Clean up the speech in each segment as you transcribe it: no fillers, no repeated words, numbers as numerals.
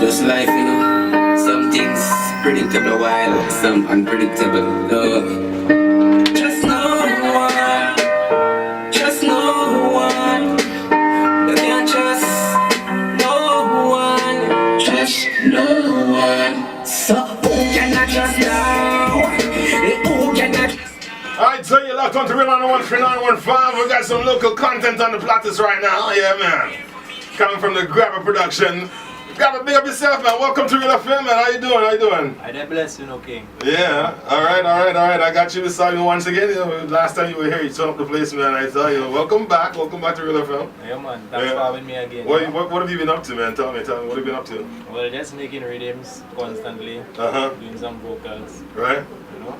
Just life, you know. Some things predictable while some unpredictable. Just no one, just no one. You can't trust no one, trust no one. So who can I trust now? Who can I trust? Alright, so you're locked on to Real on the 13915. We got some local content on the platters right now. Yeah, man. Coming from the Grabba Production. Grabba, big up yourself, man. Welcome to Real FM, man. How you doing? How you doing? I did bless you, no king. Yeah. Alright. I got you beside me once again. You know, last time you were here, you turned up the place, man. I tell you, welcome back. Welcome back to Real FM. Yeah, man. Thanks for having me again. What have you been up to, man? Tell me. What have you been up to? Well, just making rhythms constantly. Doing some vocals. Right. You know?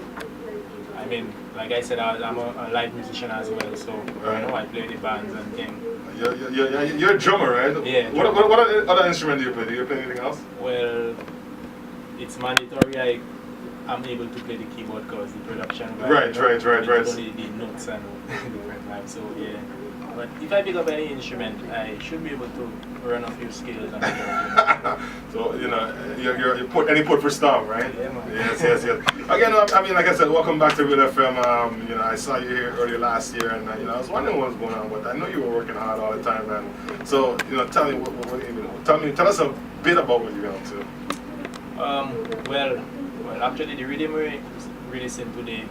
I mean, like I said, I'm a live musician as well, so right. You know, I play the bands and things. You're a drummer, right? Yeah. What other instrument do you play? Do you play anything else? Well, it's mandatory. I'm able to play the keyboard because the production. Right. Only the notes and different vibes. So yeah. But if I pick up any instrument, I should be able to run a few scales. And so you know, you're put for storm, right? Yeah, man. Yes. Again, I mean, like I said, welcome back to Real FM. You know, I saw you here earlier last year, and you know, I was wondering what was going on, but I know you were working hard all the time, man. So you know, tell me, tell us a bit about what you've been up to. Well, actually, the rhythm we releasing today.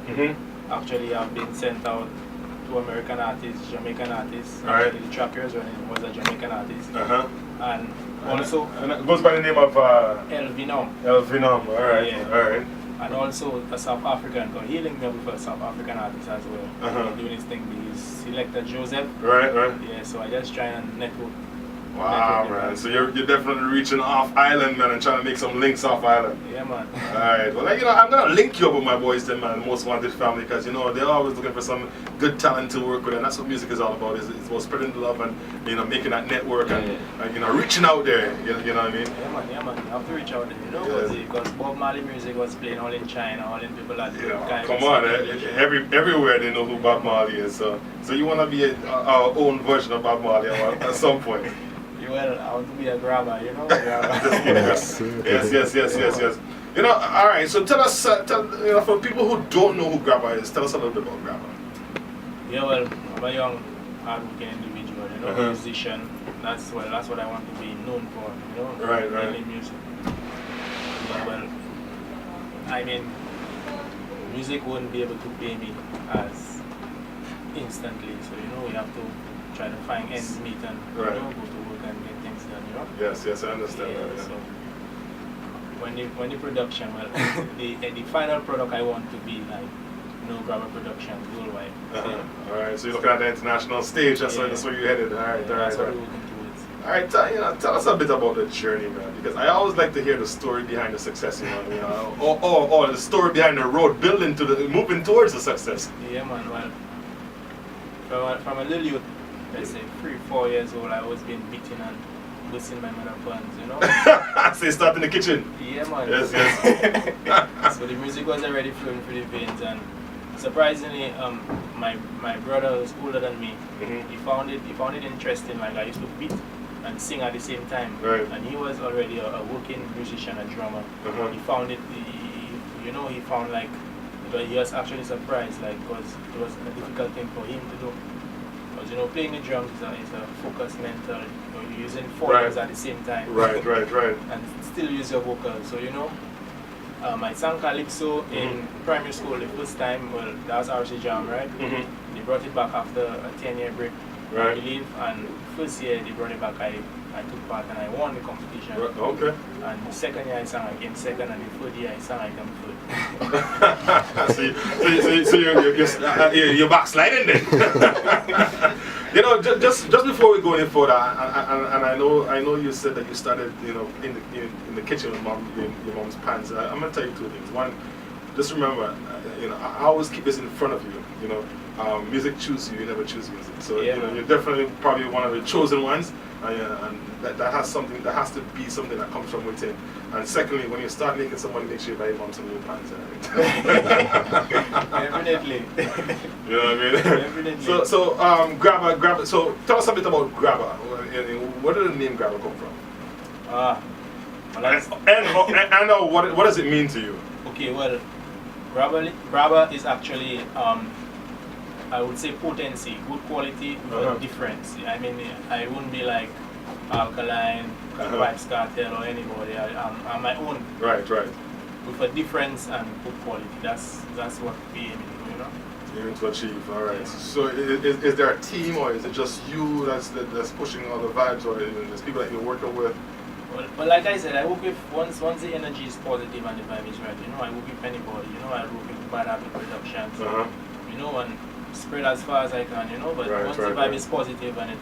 Actually, I've been sent out to American artists, Jamaican artists. Right. The track yours was a Jamaican artist. And also... And it goes by the name of... El Vinom. El Vinom, alright. Yeah. Alright. And also a South African, because he linked me up with a South African artist as well. Doing his thing, he's selected Joseph. Right. Yeah, so I just try and network. Wow, man. So you're definitely reaching off island, man, and trying to make some links off island. Yeah, man. Alright, well, you know, I'm going to link you up with my boys then, man, Most Wanted family, because, you know, they're always looking for some good talent to work with, and that's what music is all about, is about spreading the love and, you know, making that network and you know, reaching out there, you know what I mean? Yeah, man, you have to reach out there, you know, because Bob Marley music was playing all in China, all in people that come on, everywhere they know who Bob Marley is, so you want to be our own version of Bob Marley at some point. Well, I want to be a grabber, you know? Yes. You know, alright, so tell us, you know, for people who don't know who Grabba is, tell us a little bit about Grabba. Yeah, well, I'm a young, hard-working individual, you know, musician. That's what I want to be known for, you know? Right. Mainly music. Yeah, well, I mean, music wouldn't be able to pay me as instantly, so, you know, we have to try to find ends meet and you know, go to work and get things done, you know? Yes, I understand that. Yeah. So when the production, well, the final product I want to be like, you know, Grabba Productions worldwide. Alright, so you're looking at the international stage, that's where you're headed. Alright. That's what we're working towards. Alright, tell us a bit about the journey, man, because I always like to hear the story behind the success, you know, or the story behind the road building to moving towards the success. Yeah, man, well, from a little youth, let's say 3-4 years old, I was being beaten and busting my mother buns, you know? So you start in the kitchen? Yeah, man. Yes. So the music was already flowing through the veins, and surprisingly, my brother was older than me. He found it interesting. Like, I used to beat and sing at the same time. Right. And he was already a working musician, a drummer. He found it, he found like, but he was actually surprised, like, because it was a difficult thing for him to do. Because, you know, playing the drums is a focus mental, you know, you're using 4 hands at the same time. Right. And still use your vocals. So, you know, I sang Calypso in primary school the first time. Well, that was RC Jam, right? They brought it back after a 10-year break, I believe. And first year they brought it back, I took part and I won the competition. Okay. And the second year I sang, I came second, and the third year I sang, I came third. so you're backsliding then. You know, just before we go any further, and I know you said that you started, you know, in the kitchen with your mom's pans. I'm gonna tell you two things. One, just remember, you know, I always keep this in front of you. You know, music chooses you, you never choose music. So you know, you're definitely probably one of the chosen ones. And that has to be something that comes from within. And secondly, when you start making some money, make sure you buy your mom some new pants. Definitely. You know what I mean? Definitely. So Grabba. So tell us a bit about Grabba. Where did the name Grabba come from? What does it mean to you? Okay, well, Grabba is actually, I would say potency, good quality, but difference. I mean, I wouldn't be like Alkaline, Vibes Cartel or anybody. I'm my own. Right. With a difference and good quality. That's what we aim to, you know. Aiming to achieve. All right. So is there a team, or is it just you that's pushing all the vibes, or there's people that you're working with? Well, like I said, I work with once the energy is positive and the vibe is right. You know, I work with anybody. You know, I work with Grabba Productions. You know, and spread as far as I can. You know, but once the vibe is positive and it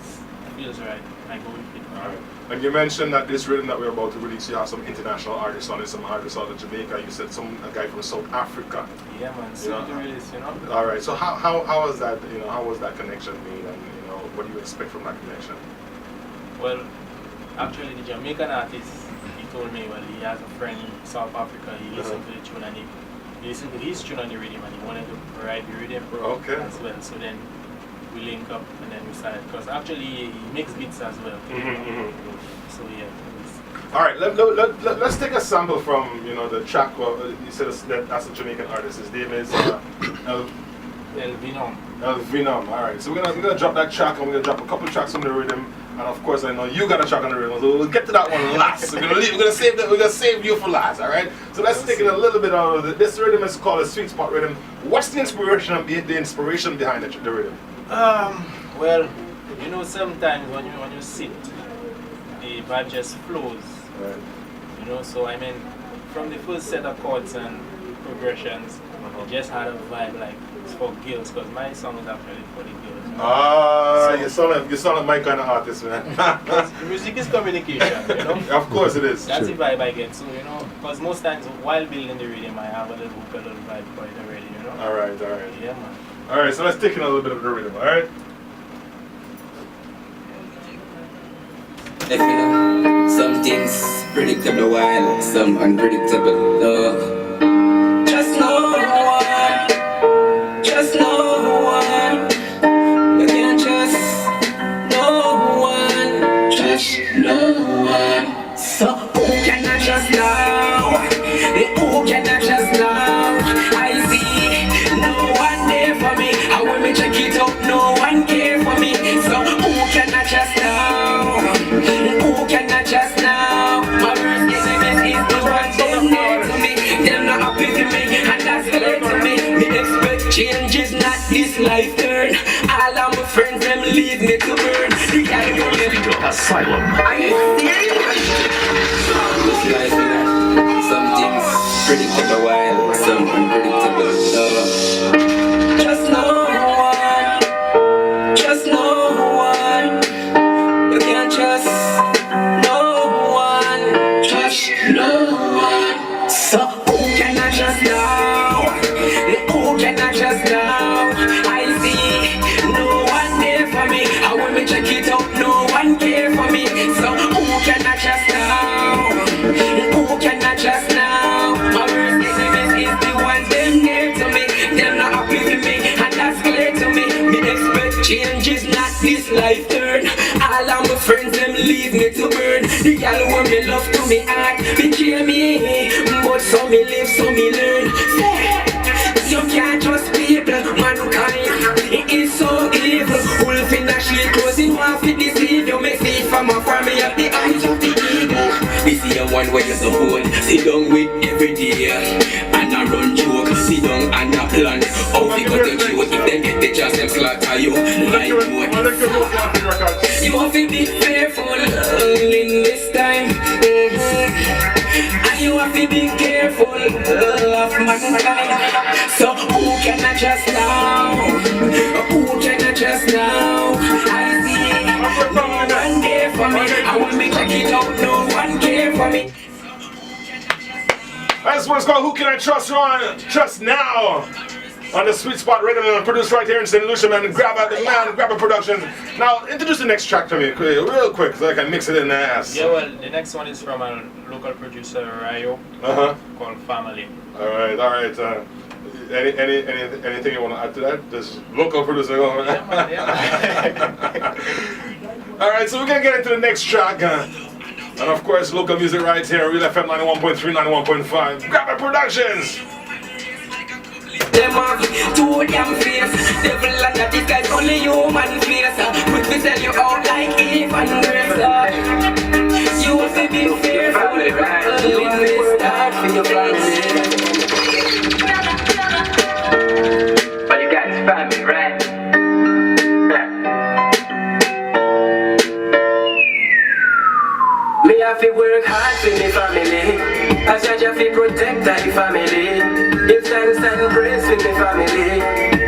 feels right, I go with it. All right. And you mentioned that this rhythm that we're about to release, you have some international artists on it, some artists out of Jamaica. You said a guy from South Africa. Yeah, man. So to release, you know. All right. So how was that? You know, how was that connection made, and you know, what do you expect from that connection? Well, actually, the Jamaican artist, he told me, well, he has a friend in South Africa. He listened to the tune and he listened to his tune on the rhythm, and he wanted to write the rhythm as well. So then we link up and then we started, because actually he makes beats as well. So yeah. All right, let's take a sample from the track. Well, you said that's a Jamaican artist. His name is El Vinom. El Vinom. All right, so we're gonna drop that track, and we're gonna drop a couple tracks on the rhythm, and of course I know you got a track on the rhythm, so we'll get to that one last. We're gonna save you for last. All right. So let's take it a little bit out of it. This rhythm is called a sweet spot rhythm. What's the inspiration behind the rhythm? Well, you know, sometimes when you sit, the vibe just flows. Right. You know, so I mean, from the first set of chords and progressions, it just had a vibe like it's for girls, because my song is actually for the girls. You sound like my kind of artist, man. Music is communication, you know. Of course it is. That's the vibe I get. So you know, because most times while building the rhythm, I have a little vibe for it already, you know. All right. Yeah, man. All right, so let's take in a little bit of the rhythm. All right. If you know, some things predictable while some unpredictable. Just no one. You can't trust no one. Trust no one. So who can I trust now? Who can I trust now? I see no one there for me. And when me check it out, no one care for me. So who can I trust now? Who can I trust now? My worst enemy is the ones them near to me. Them not happy to me, and that's clear to me. Me expect change is not this life turn. All of my friends them leave me to burn. The guy who live asylum. Are you serious? This life, you know, some things predictable while some unpredictable. Just no one. Just no one. You can't trust no one. Trust no one. So who can I trust now? Who can I trust now? I see no one there for me. And when me check it out, no one care for me. So who can I trust now? Who can I trust now? My worst enemies is the ones them near to me. Them not happy with me, and that's clear to me. Me expect change is not this life turn. All of my friends them leave me to burn. The girl who me love to me heart betray me, but so me live, so me learn. You can't trust people, mankind. It is so evil. Wolf in a sheep clothing, want to deceive you. Me see from afar, me have the eyes of the eagle. This is the one where you support. Sit down with every day and I run joke. Sit down and a plan. How we got the truth. If they get the chance, them slaughter you. Like what? You have to be fearful in this time. And you have to be careful of mankind. So who can I trust now? Who can I trust now? I see no one there for me. I want me check it out, no one care for me. That's what it's called. Who can I trust on? Trust now. On the sweet spot rhythm, produced right here in St.Lucia, man. Grabba Productions. Now, introduce the next track to me, real quick, so I can mix it in the ass. Yeah, well, the next one is from a local producer, Rayo, called Family. All right. Anything you want to add to that? This local producer. Yeah, man, yeah. All right, so we're gonna get into the next track. And of course, local music right here, Real FM 91.3, 91.5. Grabba Productions! Them off too damn fierce. Devil and that is guys only human fierce. Quick to sell you out like Eve and Grace. You have to be fearful. When we start for your family. But you got family, right? Me have to work hard for me family. As I have to protect my family. Give thanks and praise for me family.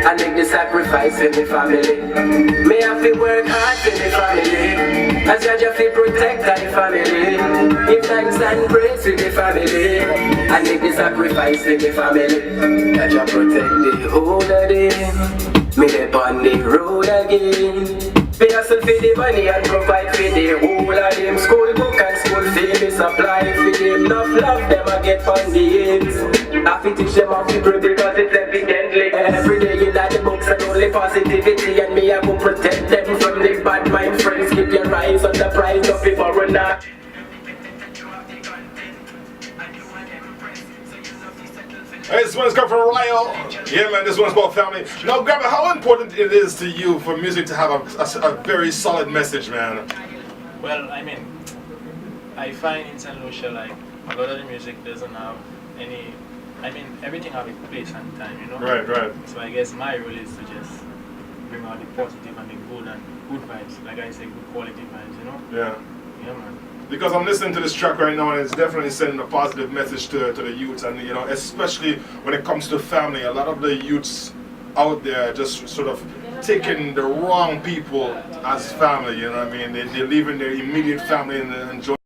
I make the sacrifice for me family. Me have to work hard for me family. As I have to protect my family. Give thanks and praise for me family. I make the sacrifice for me family. I just protect the whole of them. Me live on the road again. Pay yourself for the money and provide for the whole of them. School book and school fee me supply for them. Enough love them I get on the ends. I fi teach them how to grow because it's evidently. Every day in the books and only positivity. And me I go protect them from the bad mind friends. Keep your eyes on the prize of people we're not. Hey, this one's come from Ryle. Yeah, man, this one's called Family. Now, Grabba, how important it is to you for music to have a very solid message, man? Well, I mean, I find in St.Lucia, like, a lot of the music doesn't have any, I mean, everything have a place and time, you know? Right, right. So I guess my role is to just bring out the positive and the good and good vibes. Like I say, good quality vibes, you know? Yeah. Yeah, man. Because I'm listening to this track right now and it's definitely sending a positive message to the youths, and you know, especially when it comes to family. A lot of the youths out there just sort of taking the wrong people as family, you know what I mean? They're leaving their immediate family and enjoying